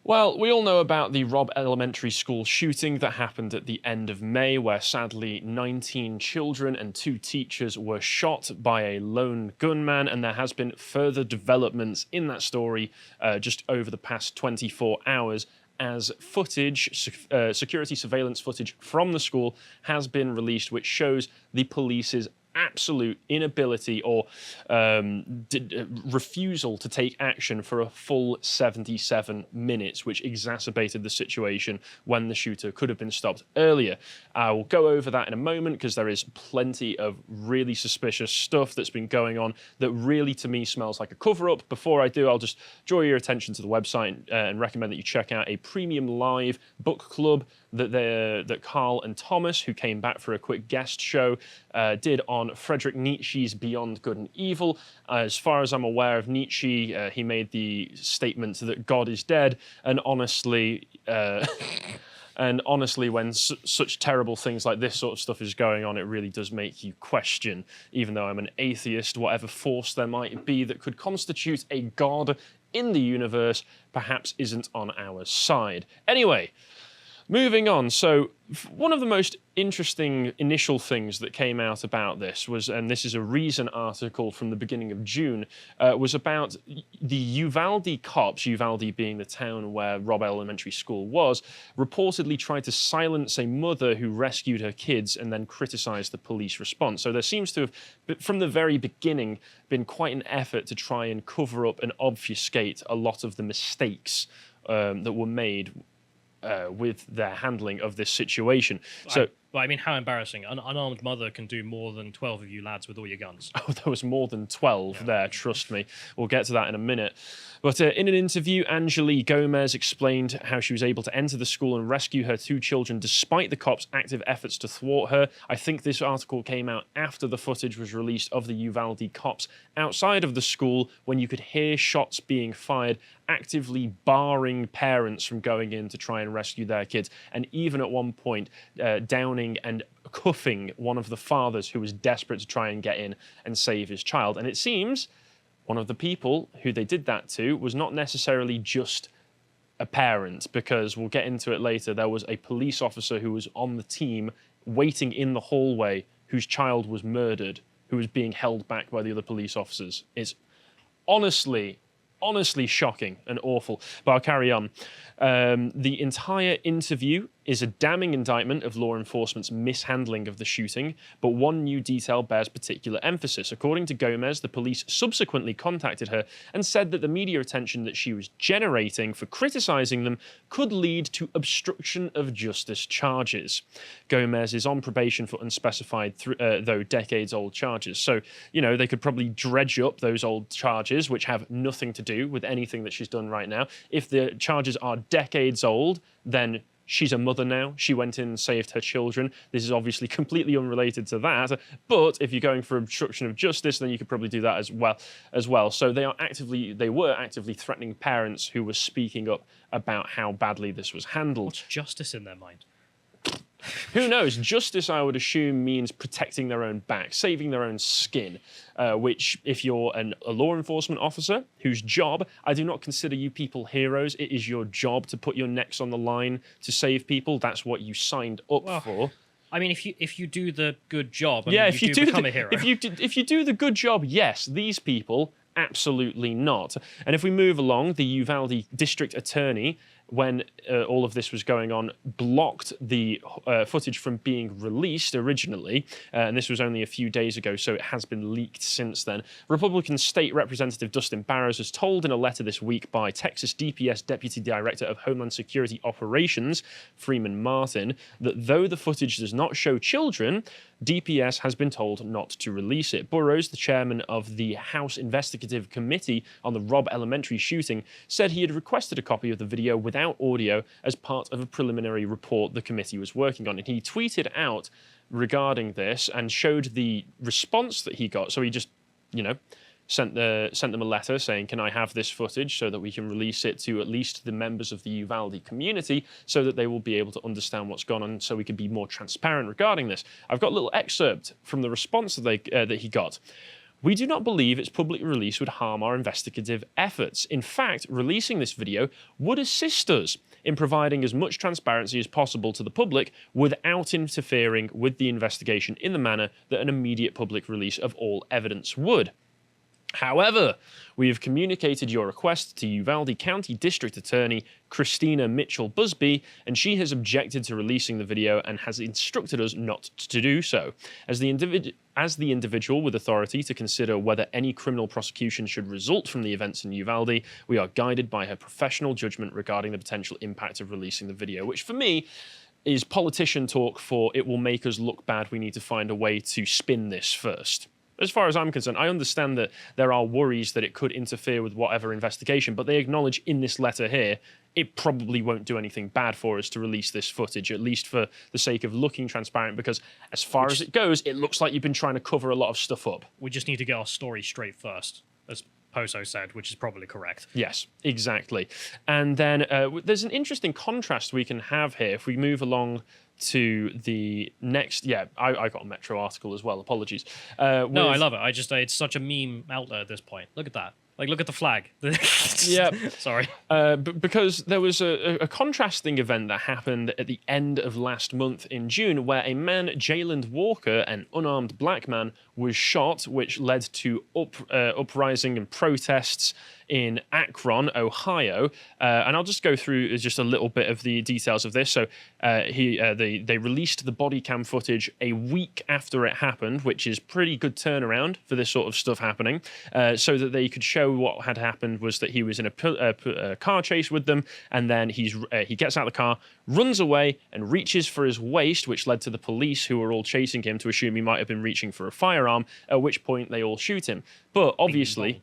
Well, we all know about the Robb Elementary School shooting that happened at the end of May, where sadly 19 children and 2 teachers were shot by a lone gunman, and there has been further developments in that story just over the past 24 hours as security surveillance footage from the school has been released, which shows the police's absolute inability or refusal to take action for a full 77 minutes, which exacerbated the situation when the shooter could have been stopped earlier. I will go over that in a moment because there is plenty of really suspicious stuff that's been going on that really, to me, smells like a cover-up. Before I do, I'll just draw your attention to the website and recommend that you check out a premium live book club that Carl and Thomas, who came back for a quick guest show, did on Friedrich Nietzsche's Beyond Good and Evil. As far as I'm aware of Nietzsche, he made the statement that God is dead, and honestly, when such terrible things like this sort of stuff is going on, it really does make you question, even though I'm an atheist, whatever force there might be that could constitute a God in the universe perhaps isn't on our side. Anyway, moving on, so one of the most interesting initial things that came out about this was, and this is a Reason article from the beginning of June, was about the Uvalde cops, Uvalde being the town where Robb Elementary School was, reportedly tried to silence a mother who rescued her kids and then criticised the police response. So there seems to have, from the very beginning, been quite an effort to try and cover up and obfuscate a lot of the mistakes that were made with their handling of this situation. I mean, how embarrassing. An unarmed mother can do more than 12 of you lads with all your guns. Oh, there was more than 12 there, trust me. We'll get to that in a minute. But in an interview, Angeli Gomez explained how she was able to enter the school and rescue her 2 children despite the cops' active efforts to thwart her. I think this article came out after the footage was released of the Uvalde cops outside of the school when you could hear shots being fired, actively barring parents from going in to try and rescue their kids, and even at one point downing and cuffing one of the fathers who was desperate to try and get in and save his child. And it seems one of the people who they did that to was not necessarily just a parent, because we'll get into it later. There was a police officer who was on the team waiting in the hallway whose child was murdered, who was being held back by the other police officers. It's honestly shocking and awful, but I'll carry on. The entire interview is a damning indictment of law enforcement's mishandling of the shooting, but one new detail bears particular emphasis. According to Gomez, the police subsequently contacted her and said that the media attention that she was generating for criticizing them could lead to obstruction of justice charges. Gomez is on probation for unspecified, though decades-old charges. So, you know, they could probably dredge up those old charges, which have nothing to do with anything that she's done right now. If the charges are decades old, then she's a mother now. She went in and saved her children. This is obviously completely unrelated to that. But if you're going for obstruction of justice, then you could probably do that as well. So they were actively threatening parents who were speaking up about how badly this was handled. What's justice in their mind? Who knows? Justice, I would assume, means protecting their own back, saving their own skin, which, if you're a law enforcement officer whose job, I do not consider you people heroes. It is your job to put your necks on the line to save people. That's what you signed up for. I mean, if you do the good job, if you do become a hero. If you do the good job, yes. These people, absolutely not. And if we move along, the Uvalde district attorney, when all of this was going on, blocked the footage from being released originally, and this was only a few days ago, so it has been leaked since then. Republican State Representative Dustin Barrows was told in a letter this week by Texas DPS Deputy Director of Homeland Security Operations, Freeman Martin, that though the footage does not show children, DPS has been told not to release it. Burrows, the chairman of the House Investigative Committee on the Robb Elementary shooting, said he had requested a copy of the video without audio as part of a preliminary report the committee was working on. And he tweeted out regarding this and showed the response that he got. So he just, sent them a letter saying, can I have this footage so that we can release it to at least the members of the Uvalde community so that they will be able to understand what's gone on, so we can be more transparent regarding this. I've got a little excerpt from the response that he got. We do not believe its public release would harm our investigative efforts. In fact, releasing this video would assist us in providing as much transparency as possible to the public without interfering with the investigation in the manner that an immediate public release of all evidence would. However, we have communicated your request to Uvalde County District Attorney Christina Mitchell Busby, and she has objected to releasing the video and has instructed us not to do so. As the individual with authority to consider whether any criminal prosecution should result from the events in Uvalde, we are guided by her professional judgment regarding the potential impact of releasing the video, which for me is politician talk for it will make us look bad. We need to find a way to spin this first. As far as I'm concerned, I understand that there are worries that it could interfere with whatever investigation, but they acknowledge in this letter here it probably won't do anything bad for us to release this footage, at least for the sake of looking transparent, because as far as it goes, it looks like you've been trying to cover a lot of stuff up. We just need to get our story straight first, as Poso said, which is probably correct. Yes, exactly. And then there's an interesting contrast we can have here if we move along to the next. Yeah, I got a Metro article as well. Apologies. No, I love it. It's such a meme outlet at this point. Look at that. Like, look at the flag. Yeah. Sorry. Because there was a contrasting event that happened at the end of last month in June where a man, Jayland Walker, an unarmed black man, was shot, which led to uprising and protests in Akron, Ohio. And I'll just go through just a little bit of the details of this. So they released the body cam footage a week after it happened, which is pretty good turnaround for this sort of stuff happening, so that they could show what had happened was that he was in a car chase with them, and then he gets out of the car, runs away, and reaches for his waist, which led to the police, who were all chasing him, to assume he might have been reaching for a firearm, at which point they all shoot him. But obviously...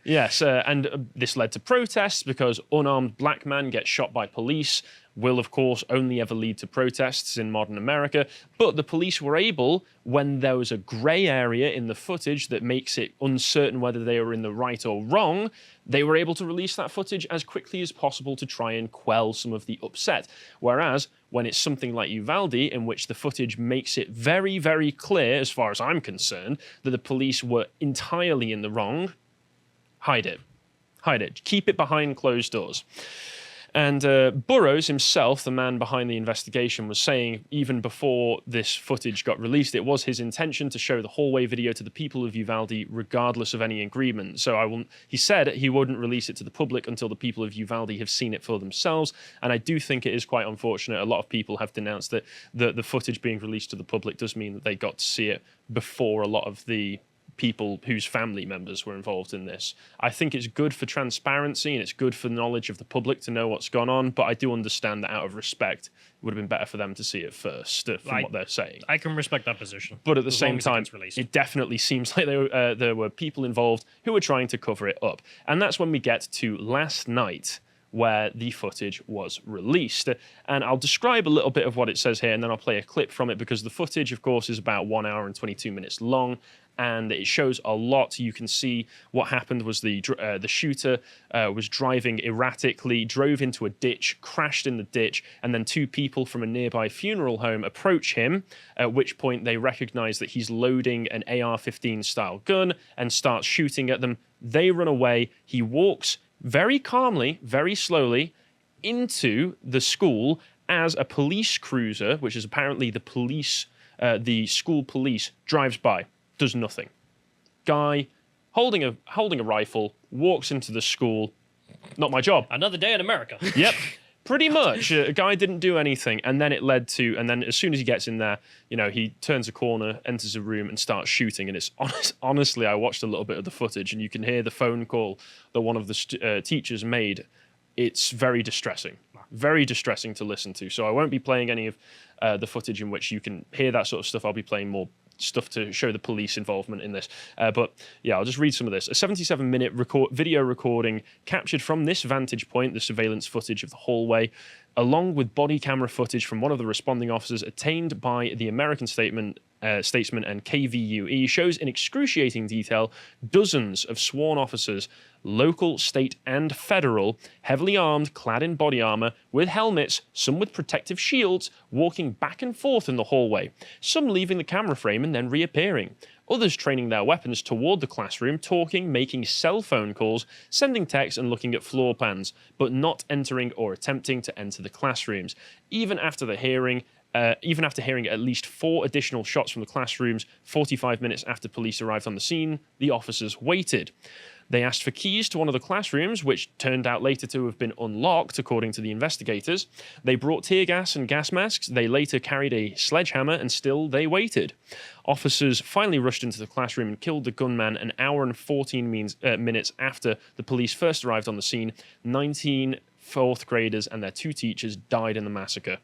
Yes, and this led to protests because unarmed black man gets shot by police will, of course, only ever lead to protests in modern America. But the police were able, when there was a grey area in the footage that makes it uncertain whether they were in the right or wrong, they were able to release that footage as quickly as possible to try and quell some of the upset. Whereas when it's something like Uvalde, in which the footage makes it very, very clear, as far as I'm concerned, that the police were entirely in the wrong, hide it. Hide it. Keep it behind closed doors. And Burroughs himself, the man behind the investigation, was saying even before this footage got released, it was his intention to show the hallway video to the people of Uvalde regardless of any agreement. So he said he wouldn't release it to the public until the people of Uvalde have seen it for themselves. And I do think it is quite unfortunate. A lot of people have denounced that the footage being released to the public does mean that they got to see it before a lot of the people whose family members were involved in this. I think it's good for transparency and it's good for knowledge of the public to know what's gone on, but I do understand that out of respect, it would have been better for them to see it first, from what they're saying. I can respect that position. But at the same time, it definitely seems like there were people involved who were trying to cover it up. And that's when we get to last night, where the footage was released. And I'll describe a little bit of what it says here, and then I'll play a clip from it, because the footage, of course, is about 1 hour and 22 minutes long, and it shows a lot. You can see what happened was the shooter was driving erratically, drove into a ditch, crashed in the ditch, and then two people from a nearby funeral home approach him, at which point they recognize that he's loading an AR-15 style gun and starts shooting at them. They run away. He walks very calmly, very slowly, into the school as a police cruiser, which is apparently the school police, drives by, does nothing. Guy holding a rifle walks into the school. Not my job. Another day in America. Yep. Pretty much. A guy didn't do anything, and then and then as soon as he gets in there, he turns a corner, enters a room, and starts shooting. And it's honestly, I watched a little bit of the footage, and you can hear the phone call that one of the teachers made. It's very distressing to listen to. So I won't be playing any of the footage in which you can hear that sort of stuff. I'll be playing more stuff to show the police involvement in this. But yeah, I'll just read some of this. A 77-minute video recording captured from this vantage point, the surveillance footage of the hallway, along with body camera footage from one of the responding officers obtained by the American Statesman and KVUE, shows in excruciating detail dozens of sworn officers, local, state, and federal, heavily armed, clad in body armor, with helmets, some with protective shields, walking back and forth in the hallway, some leaving the camera frame and then reappearing. Others training their weapons toward the classroom, talking, making cell phone calls, sending texts and looking at floor plans, but not entering or attempting to enter the classrooms. Even after hearing at least 4 additional shots from the classrooms, 45 minutes after police arrived on the scene, the officers waited. They asked for keys to one of the classrooms, which turned out later to have been unlocked, according to the investigators. They brought tear gas and gas masks. They later carried a sledgehammer, and still they waited. Officers finally rushed into the classroom and killed the gunman an hour and 14 minutes after the police first arrived on the scene. 19 fourth graders and their 2 teachers died in the massacre.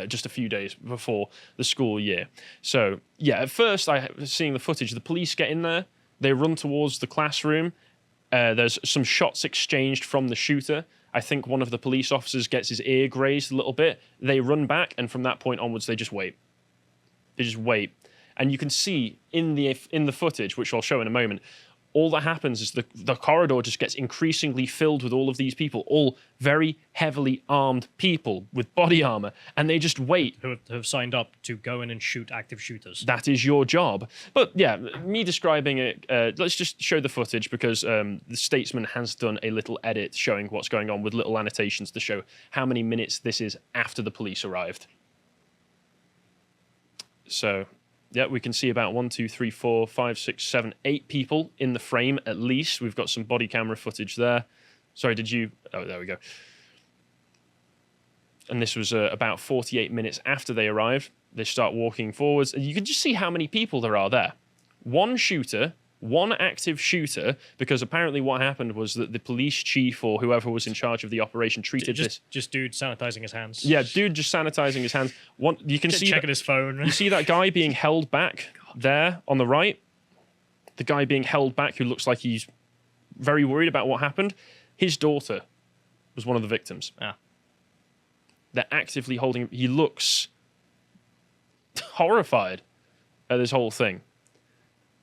Just a few days before the school year. So, yeah, at first, I was seeing the footage. The police get in there. They run towards the classroom. There's some shots exchanged from the shooter. I think one of the police officers gets his ear grazed a little bit. They run back, and from that point onwards, they just wait. They just wait. And you can see in the footage, which I'll show in a moment, all that happens is the corridor just gets increasingly filled with all of these people, all very heavily armed people with body armor, and they just wait. Who have signed up to go in and shoot active shooters. That is your job. But yeah, me describing it, let's just show the footage because the Statesman has done a little edit showing what's going on with little annotations to show how many minutes this is after the police arrived. So... yeah, we can see about 1, 2, 3, 4, 5, 6, 7, 8 people in the frame at least. We've got some body camera footage there. Sorry, did you... oh, there we go. And this was about 48 minutes after they arrived. They start walking forwards, and you can just see how many people there are there. One shooter, one active shooter, because apparently what happened was that the police chief or whoever was in charge of the operation treated this... just dude sanitizing his hands. Yeah, dude just sanitizing his hands. You can see checking his phone. You see that guy being held back there on the right? The guy being held back who looks like he's very worried about what happened. His daughter was one of the victims. Ah. They're actively holding him. He looks horrified at this whole thing.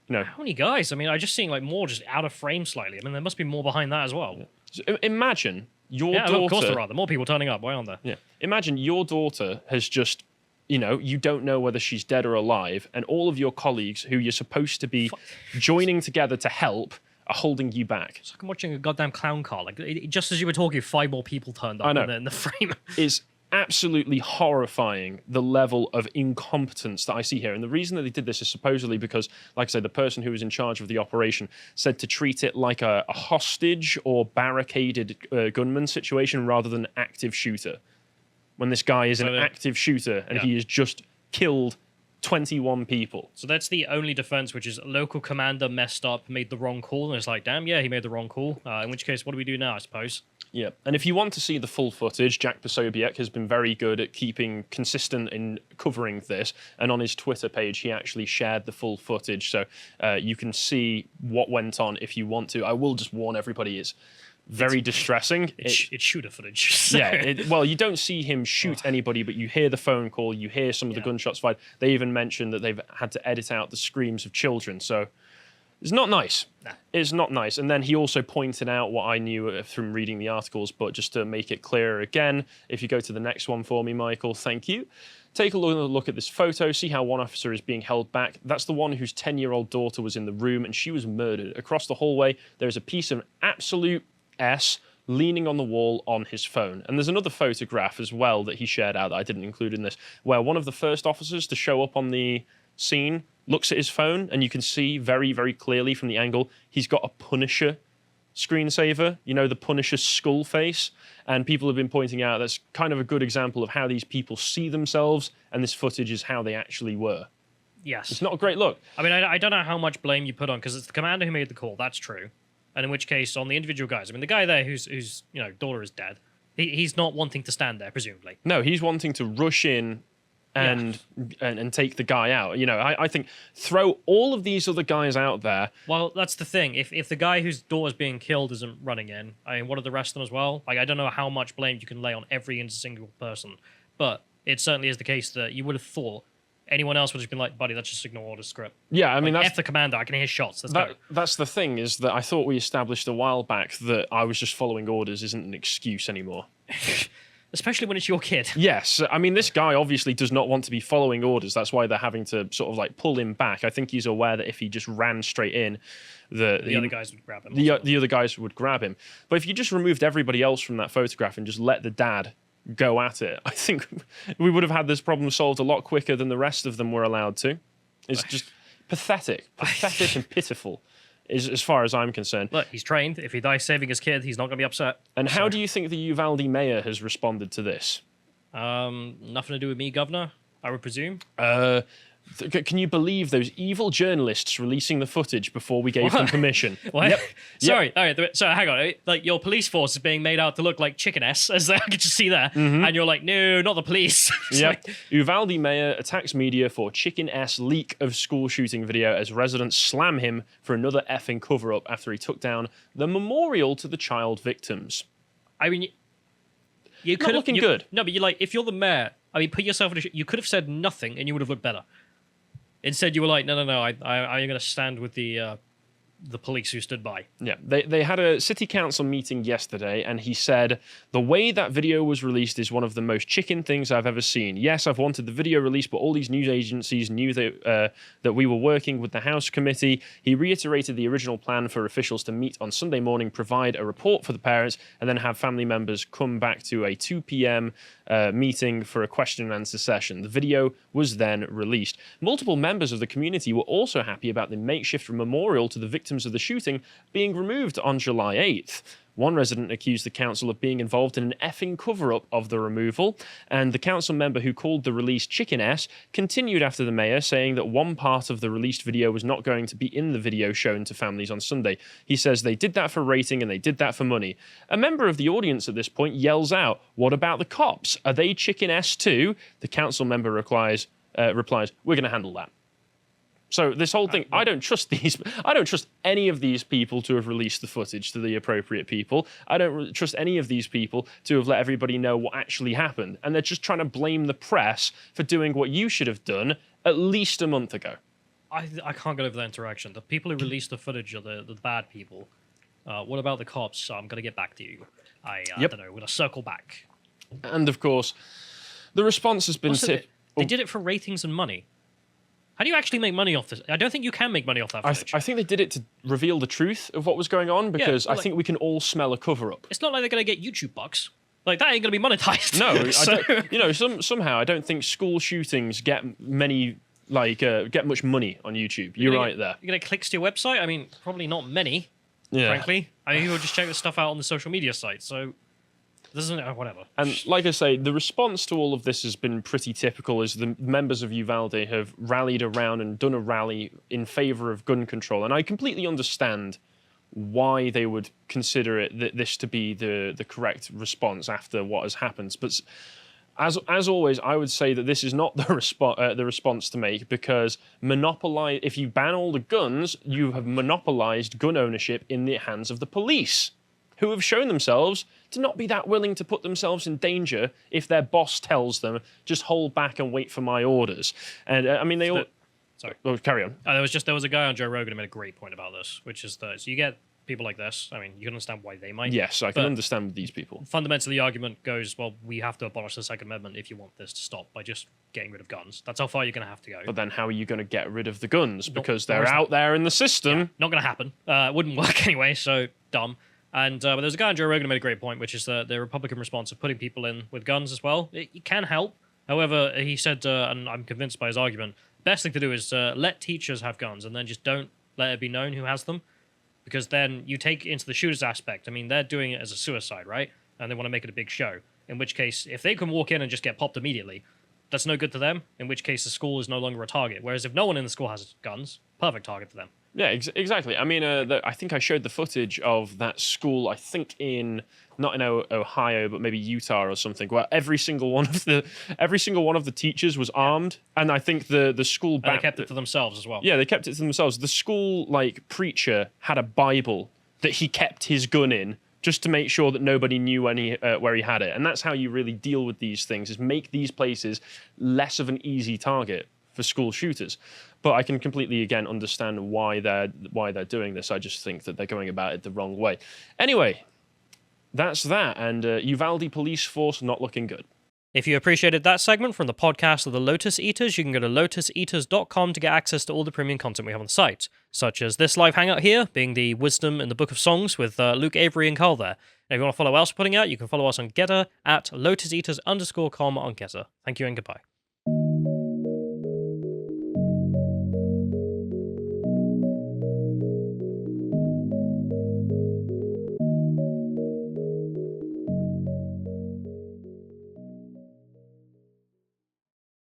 You know, how many guys? I mean, I'm just seeing like more just out of frame slightly. I mean, there must be more behind that as well. So imagine your daughter... of course there are. The more people turning up. Why aren't there? Yeah. Imagine your daughter has just, you know, you don't know whether she's dead or alive, and all of your colleagues who you're supposed to be joining together to help are holding you back. It's like I'm watching a goddamn clown car. Like, just as you were talking, 5 more people turned up in the frame. It's absolutely horrifying, the level of incompetence that I see here. And the reason that they did this is supposedly because, like I said, the person who was in charge of the operation said to treat it like a hostage or barricaded gunman situation rather than active shooter. When this guy is an active shooter and he has just killed 21 people. So that's the only defense, which is a local commander messed up, made the wrong call, and it's like, damn, yeah, he made the wrong call. In which case, what do we do now, I suppose? Yeah, and if you want to see the full footage, Jack Posobiec has been very good at keeping consistent in covering this, and on his Twitter page, he actually shared the full footage, so you can see what went on if you want to. I will just warn everybody, it's very distressing. It's shooter footage. So. Yeah, well, you don't see him shoot anybody, but you hear the phone call, you hear some of the gunshots fired. They even mentioned that they've had to edit out the screams of children, so... it's not nice. Nah. It's not nice. And then he also pointed out what I knew from reading the articles, but just to make it clearer again, if you go to the next one for me, Michael, thank you. Take a look at this photo, see how one officer is being held back. That's the one whose 10-year-old daughter was in the room and she was murdered. Across the hallway, there's a piece of absolute S leaning on the wall on his phone. And there's another photograph as well that he shared out that I didn't include in this, where one of the first officers to show up on the scene looks at his phone, and you can see very, very clearly from the angle, he's got a Punisher screensaver, you know, the Punisher skull face. And people have been pointing out that's kind of a good example of how these people see themselves, and this footage is how they actually were. Yes. It's not a great look. I mean, I don't know how much blame you put on, because it's the commander who made the call, that's true. And in which case, on the individual guys, I mean, the guy there whose you know, daughter is dead, he's not wanting to stand there, presumably. No, he's wanting to rush in and take the guy out. You know, I think throw all of these other guys out there. Well, that's the thing. If the guy whose daughter's being killed isn't running in, I mean, what are the rest of them as well? Like, I don't know how much blame you can lay on every single person, but it certainly is the case that you would have thought anyone else would have been like, buddy, let's just ignore the script. Yeah, I mean, like, that's... F the commander, I can hear shots, let's go. That's the thing, is that I thought we established a while back that I was just following orders isn't an excuse anymore. especially when it's your kid. Yes, I mean, this guy obviously does not want to be following orders. That's why they're having to sort of like pull him back. I think he's aware that if he just ran straight in, the other guys would grab him. The other guys would grab him. But if you just removed everybody else from that photograph and just let the dad go at it, I think we would have had this problem solved a lot quicker than the rest of them were allowed to. It's just pathetic and pitiful. As far as I'm concerned. Look, he's trained. If he dies saving his kid, he's not going to be upset. And how do you think the Uvalde mayor has responded to this? Nothing to do with me, Governor, I would presume. Can you believe those evil journalists releasing the footage before we gave them permission? What? Yep. Sorry. All right. So hang on. Like your police force is being made out to look like chicken S, as I could just see there, and you're like, no, not the police. Yep. Uvalde mayor attacks media for chicken S leak of school shooting video as residents slam him for another effing cover-up after he took down the memorial to the child victims. I mean, you could not looking good. No, but you're like, if you're the mayor, I mean, put yourself in you could have said nothing and you would have looked better. Instead, you were like, no, I'm going to stand with the police who stood by. Yeah, they had a city council meeting yesterday, and he said, the way that video was released is one of the most chicken things I've ever seen. Yes, I've wanted the video released, but all these news agencies knew that we were working with the House committee. He reiterated the original plan for officials to meet on Sunday morning, provide a report for the parents, and then have family members come back to a 2 p.m. Meeting for a question and answer session. The video was then released. Multiple members of the community were also happy about the makeshift memorial to the victims of the shooting being removed on July 8th. One resident accused the council of being involved in an effing cover-up of the removal, and the council member who called the release Chicken S continued after the mayor, saying that one part of the released video was not going to be in the video shown to families on Sunday. He says they did that for rating and they did that for money. A member of the audience at this point yells out, "What about the cops? Are they Chicken S too?" The council member replies, "We're going to handle that." So this whole thing, I don't trust any of these people to have released the footage to the appropriate people. I don't trust any of these people to have let everybody know what actually happened. And they're just trying to blame the press for doing what you should have done at least a month ago. I can't get over that interaction. The people who released the footage are the bad people. What about the cops? I'm going to get back to you. I don't know. We're going to circle back. And of course, the response has been... They did it for ratings and money. How do you actually make money off this? I don't think you can make money off that footage. I think they did it to reveal the truth of what was going on, because I think we can all smell a cover-up. It's not like they're going to get YouTube bucks. Like, that ain't going to be monetized. No, somehow I don't think school shootings get much money on YouTube. You're right there. You're going to clicks to your website? I mean, probably not many, frankly. I mean, people just check this stuff out on the social media site, so... whatever. And like I say, the response to all of this has been pretty typical, as the members of Uvalde have rallied around and done a rally in favor of gun control. And I completely understand why they would consider this to be the correct response after what has happened. But as always, I would say that this is not the response to make, because if you ban all the guns, you have monopolized gun ownership in the hands of the police, who have shown themselves to not be that willing to put themselves in danger if their boss tells them, just hold back and wait for my orders. And I mean, Sorry. Oh, carry on. There was a guy on Joe Rogan who made a great point about this, which is that, so you get people like this. I mean, you can understand why they might. Yes, I can understand these people. Fundamentally, the argument goes, well, we have to abolish the Second Amendment if you want this to stop by just getting rid of guns. That's how far you're going to have to go. But then how are you going to get rid of the guns? Because they're out there in the system. Yeah, not going to happen. It wouldn't work anyway, so dumb. And but there's a guy on Joe Rogan who made a great point, which is the Republican response of putting people in with guns as well. It can help. However, he said, and I'm convinced by his argument, best thing to do is let teachers have guns and then just don't let it be known who has them. Because then you take into the shooter's aspect. I mean, they're doing it as a suicide, right? And they want to make it a big show. In which case, if they can walk in and just get popped immediately, that's no good to them. In which case, the school is no longer a target. Whereas if no one in the school has guns, perfect target for them. Yeah, exactly. I mean, I think I showed the footage of that school, I think not in Ohio, but maybe Utah or something, where every single one of the teachers was armed, and I think the school... And they kept it to themselves as well. Yeah, they kept it to themselves. The school, preacher had a Bible that he kept his gun in, just to make sure that nobody knew where he had it. And that's how you really deal with these things, is make these places less of an easy target for school shooters. But I can completely, again, understand why they're doing this. I just think that they're going about it the wrong way. Anyway, that's that. And Uvalde police force not looking good. If you appreciated that segment from the podcast of the Lotus Eaters, you can go to lotuseaters.com to get access to all the premium content we have on the site, such as this live hangout here, being the Wisdom in the Book of Songs with Luke, Avery, and Carl there. And if you want to follow what else we're putting out, you can follow us on Getter at lotuseaters_com on Getter. Thank you and goodbye.